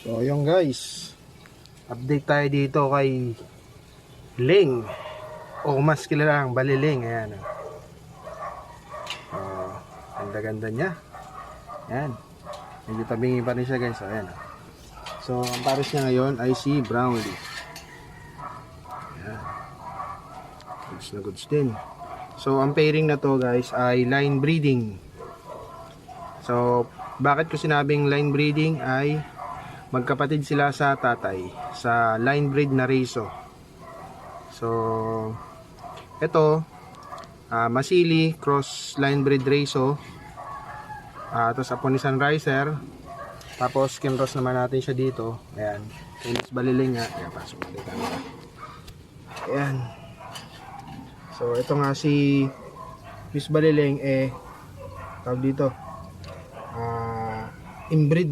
So ayun guys, update tayo dito kay Ling, o mas kilalang Baliling. Ayan, ganda-ganda niya. Ayan, medyo tabingi pa rin siya guys. Ayan. So ang pares niya ngayon ay si Brownlee. Ayan, goods na goods din. So ang pairing na to guys ay line breeding. So bakit ko sinabing line breeding ay magkapatid sila sa tatay, sa line breed na Reso. So ito Masili cross line breed Reso, tapos Aponisan Riser, tapos kinross naman natin siya dito. Ayan, Miss Baliling nga. Ayan, pasok natin camera. Ayan, so ito nga si Miss Baliling tawag dito inbreed